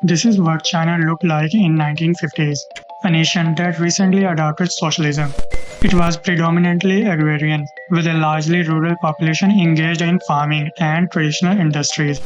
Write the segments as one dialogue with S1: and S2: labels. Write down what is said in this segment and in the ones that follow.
S1: This is what China looked like in 1950s, a nation that recently adopted socialism. It was predominantly agrarian, with a largely rural population engaged in farming and traditional industries.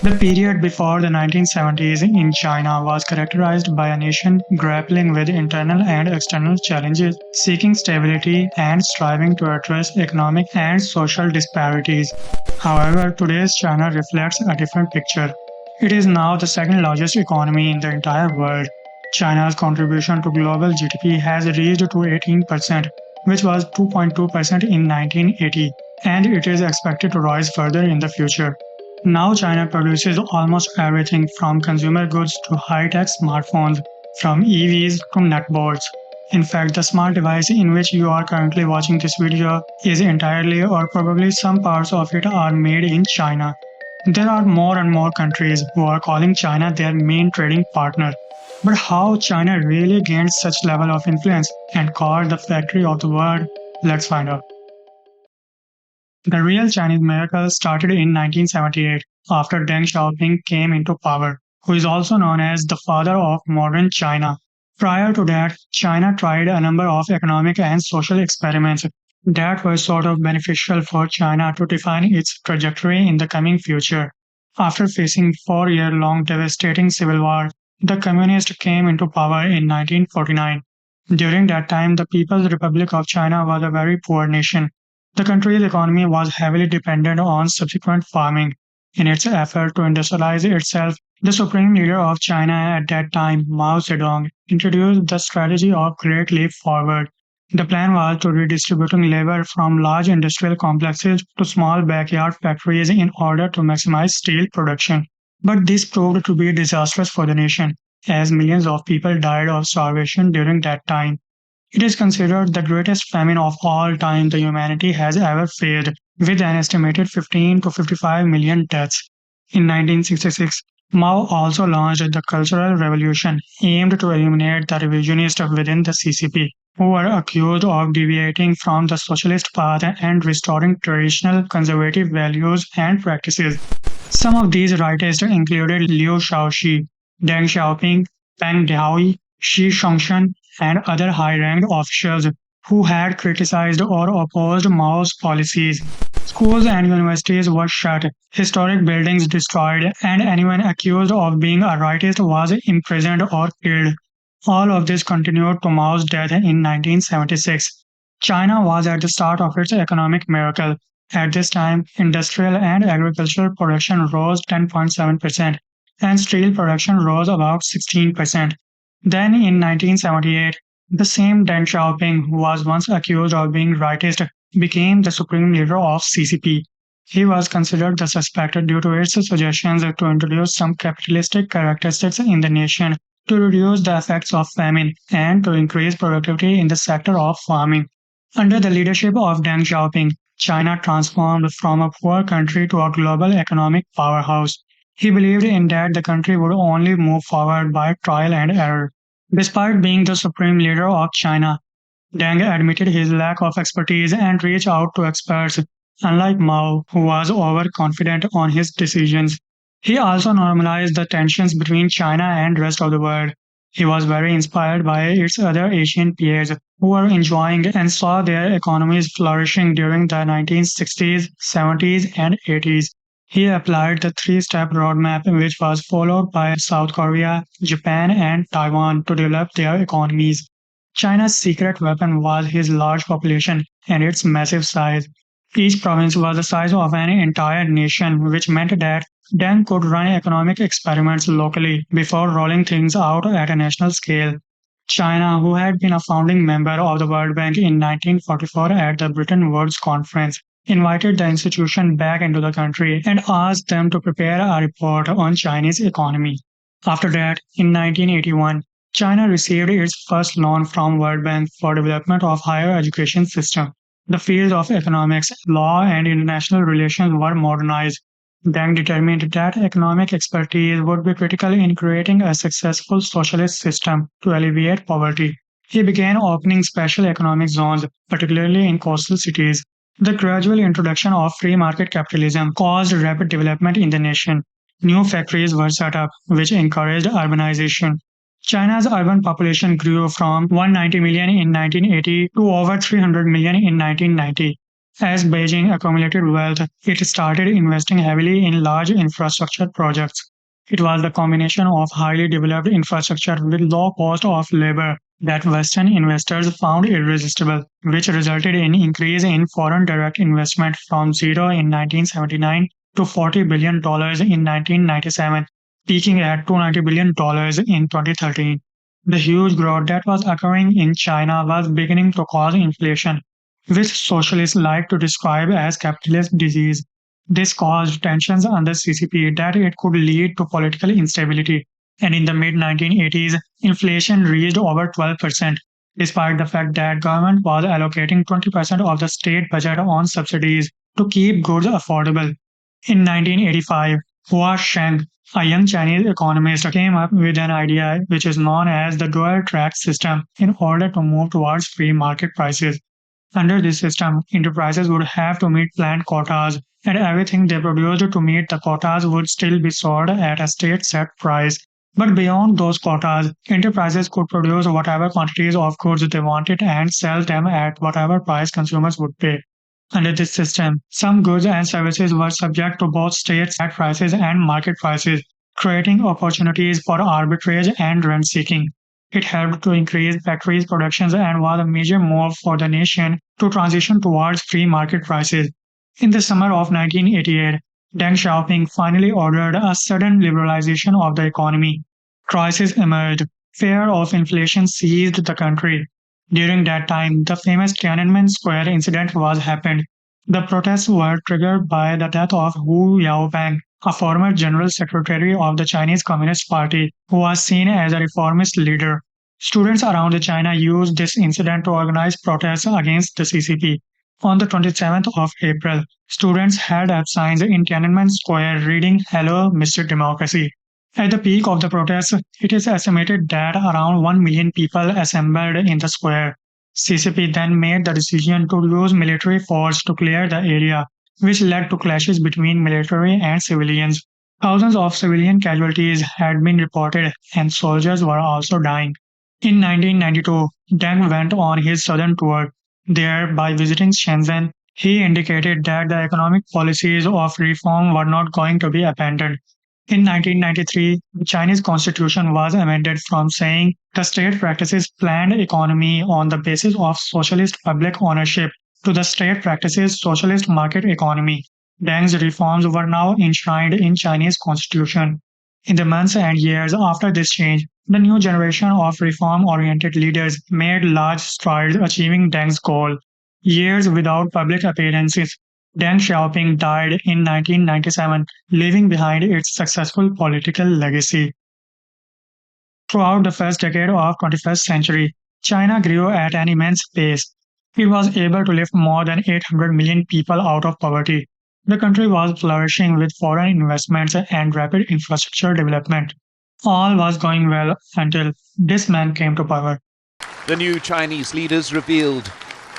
S1: The period before the 1970s in China was characterized by a nation grappling with internal and external challenges, seeking stability and striving to address economic and social disparities. However, today's China reflects a different picture. It is now the second largest economy in the entire world. China's contribution to global GDP has reached to 18%, which was 2.2% in 1980, and it is expected to rise further in the future. Now China produces almost everything from consumer goods to high-tech smartphones, from EVs to netboards. In fact, the smart device in which you are currently watching this video is entirely or probably some parts of it are made in China. There are more and more countries who are calling China their main trading partner. But how China really gained such level of influence and called the factory of the world? Let's find out. The real Chinese miracle started in 1978 after Deng Xiaoping came into power, who is also known as the father of modern China. Prior to that, China tried a number of economic and social experiments that were sort of beneficial for China to define its trajectory in the coming future. After facing 4 year long devastating civil war, the communists came into power in 1949. During that time, the People's Republic of China was a very poor nation. The country's economy was heavily dependent on subsequent farming. In its effort to industrialize itself, the supreme leader of China at that time, Mao Zedong, introduced the strategy of Great Leap Forward. The plan was to redistributing labor from large industrial complexes to small backyard factories in order to maximize steel production. But this proved to be disastrous for the nation, as millions of people died of starvation during that time. It is considered the greatest famine of all time the humanity has ever faced, with an estimated 15 to 55 million deaths. In 1966, Mao also launched the Cultural Revolution, aimed to eliminate the revisionists within the CCP, who were accused of deviating from the socialist path and restoring traditional conservative values and practices. Some of these writers included Liu Shaoxi, Deng Xiaoping, Peng Dehui, Xi Jinping, and other high-ranked officials who had criticized or opposed Mao's policies. Schools and universities were shut, historic buildings destroyed, and anyone accused of being a rightist was imprisoned or killed. All of this continued to Mao's death in 1976. China was at the start of its economic miracle. At this time, industrial and agricultural production rose 10.7%, and steel production rose about 16%. Then in 1978, the same Deng Xiaoping, who was once accused of being rightist, became the supreme leader of CCP. He was considered the suspect due to its suggestions to introduce some capitalistic characteristics in the nation to reduce the effects of famine and to increase productivity in the sector of farming. Under the leadership of Deng Xiaoping, China transformed from a poor country to a global economic powerhouse. He believed in that the country would only move forward by trial and error. Despite being the supreme leader of China, Deng admitted his lack of expertise and reached out to experts, unlike Mao, who was overconfident on his decisions. He also normalized the tensions between China and rest of the world. He was very inspired by its other Asian peers who were enjoying and saw their economies flourishing during the 1960s, 70s, and 80s. He applied the three-step roadmap which was followed by South Korea, Japan, and Taiwan to develop their economies. China's secret weapon was his large population and its massive size. Each province was the size of an entire nation, which meant that Deng could run economic experiments locally before rolling things out at a national scale. China, who had been a founding member of the World Bank in 1944 at the Bretton Woods Conference, invited the institution back into the country and asked them to prepare a report on Chinese economy. After that, in 1981, China received its first loan from World Bank for development of higher education system. The fields of economics, law, and international relations were modernized. Deng determined that economic expertise would be critical in creating a successful socialist system to alleviate poverty. He began opening special economic zones, particularly in coastal cities. The gradual introduction of free market capitalism caused rapid development in the nation. New factories were set up, which encouraged urbanization. China's urban population grew from 190 million in 1980 to over 300 million in 1990. As Beijing accumulated wealth, it started investing heavily in large infrastructure projects. It was the combination of highly developed infrastructure with low cost of labor that Western investors found irresistible, which resulted in increase in foreign direct investment from zero in 1979 to $40 billion in 1997, peaking at $290 billion in 2013. The huge growth that was occurring in China was beginning to cause inflation, which socialists like to describe as capitalist disease. This caused tensions under CCP that it could lead to political instability, and in the mid 1980s, inflation reached over 12%, despite the fact that government was allocating 20% of the state budget on subsidies to keep goods affordable. In 1985, Hua Sheng, a young Chinese economist, came up with an idea which is known as the dual track system in order to move towards free market prices. Under this system, enterprises would have to meet planned quotas, and everything they produced to meet the quotas would still be sold at a state set price. But beyond those quotas, enterprises could produce whatever quantities of goods they wanted and sell them at whatever price consumers would pay. Under this system, some goods and services were subject to both state set prices and market prices, creating opportunities for arbitrage and rent seeking. It helped to increase factories' productions and was a major move for the nation to transition towards free market prices. In the summer of 1988, Deng Xiaoping finally ordered a sudden liberalization of the economy. Crisis emerged. Fear of inflation seized the country. During that time, the famous Tiananmen Square incident was happened. The protests were triggered by the death of Hu Yaobang, a former general secretary of the Chinese Communist Party who was seen as a reformist leader. Students around China used this incident to organize protests against the CCP. On the 27th of April, students held up signs in Tiananmen Square reading Hello, Mr. Democracy. At the peak of the protests, it is estimated that around 1 million people assembled in the square. CCP then made the decision to use military force to clear the area, which led to clashes between military and civilians. Thousands of civilian casualties had been reported, and soldiers were also dying. In 1992, Deng went on his southern tour. There, by visiting Shenzhen, he indicated that the economic policies of reform were not going to be abandoned. In 1993, the Chinese constitution was amended from saying the state practices planned economy on the basis of socialist public ownership to the state practices socialist market economy. Deng's reforms were now enshrined in Chinese constitution. In the months and years after this change, the new generation of reform-oriented leaders made large strides achieving Deng's goal. Years without public appearances, Deng Xiaoping died in 1997, leaving behind its successful political legacy. Throughout the first decade of 21st century, China grew at an immense pace. It was able to lift more than 800 million people out of poverty. The country was flourishing with foreign investments and rapid infrastructure development. All was going well until this man came to power.
S2: The new Chinese leaders revealed.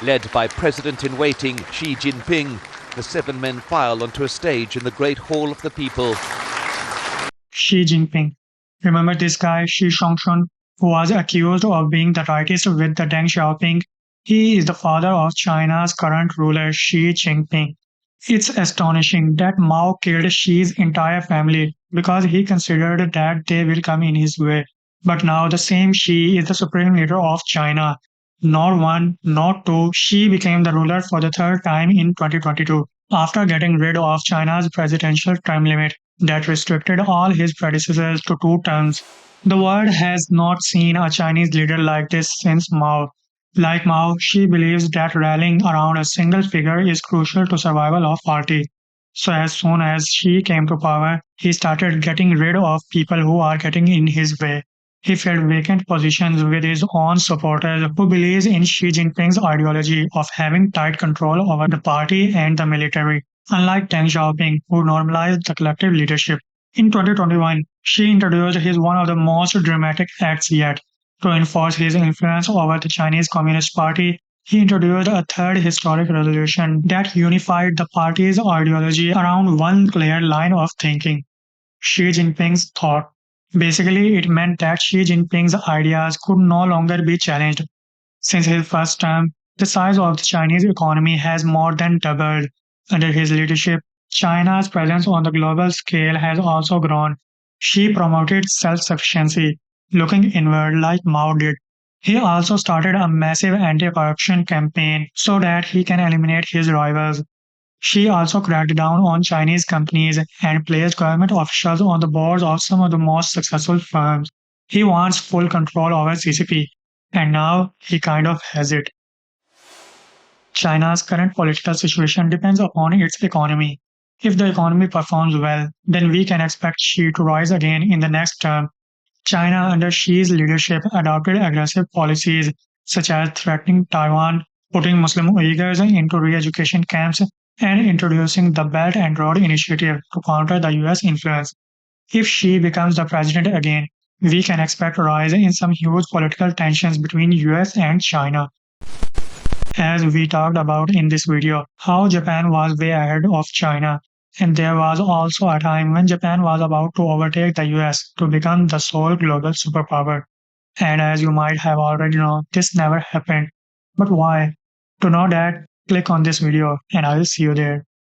S2: Led by President-in-waiting Xi Jinping, the 7 men file onto a stage in the Great Hall of the People.
S1: Xi Jinping. Remember this guy, Xi Jinping, who was accused of being the rightist with the Deng Xiaoping? He is the father of China's current ruler, Xi Jinping. It's astonishing that Mao killed Xi's entire family because he considered that they will come in his way. But now the same Xi is the supreme leader of China. Not one, not two, Xi became the ruler for the third time in 2022 after getting rid of China's presidential term limit that restricted all his predecessors to 2 terms. The world has not seen a Chinese leader like this since Mao. Like Mao, Xi believes that rallying around a single figure is crucial to survival of party. So as soon as Xi came to power, he started getting rid of people who are getting in his way. He filled vacant positions with his own supporters who believes in Xi Jinping's ideology of having tight control over the party and the military, unlike Deng Xiaoping, who normalized the collective leadership. In 2021, Xi introduced his one of the most dramatic acts yet. To enforce his influence over the Chinese Communist Party, he introduced a third historic resolution that unified the party's ideology around one clear line of thinking. Xi Jinping's thought. Basically, it meant that Xi Jinping's ideas could no longer be challenged. Since his first term, the size of the Chinese economy has more than doubled. Under his leadership, China's presence on the global scale has also grown. Xi promoted self sufficiency, looking inward like Mao did. He also started a massive anti corruption campaign so that he can eliminate his rivals. She also cracked down on Chinese companies and placed government officials on the boards of some of the most successful firms. He wants full control over CCP, and now he kind of has it. China's current political situation depends upon its economy. If the economy performs well, then we can expect Xi to rise again in the next term. China, under Xi's leadership, adopted aggressive policies such as threatening Taiwan, putting Muslim Uyghurs into re education camps, and introducing the Belt and Road Initiative to counter the US influence. If Xi becomes the president again, we can expect a rise in some huge political tensions between US and China. As we talked about in this video, how Japan was way ahead of China, and there was also a time when Japan was about to overtake the US to become the sole global superpower. And as you might have already known, this never happened. But why? To know that, click on this video and I will see you there.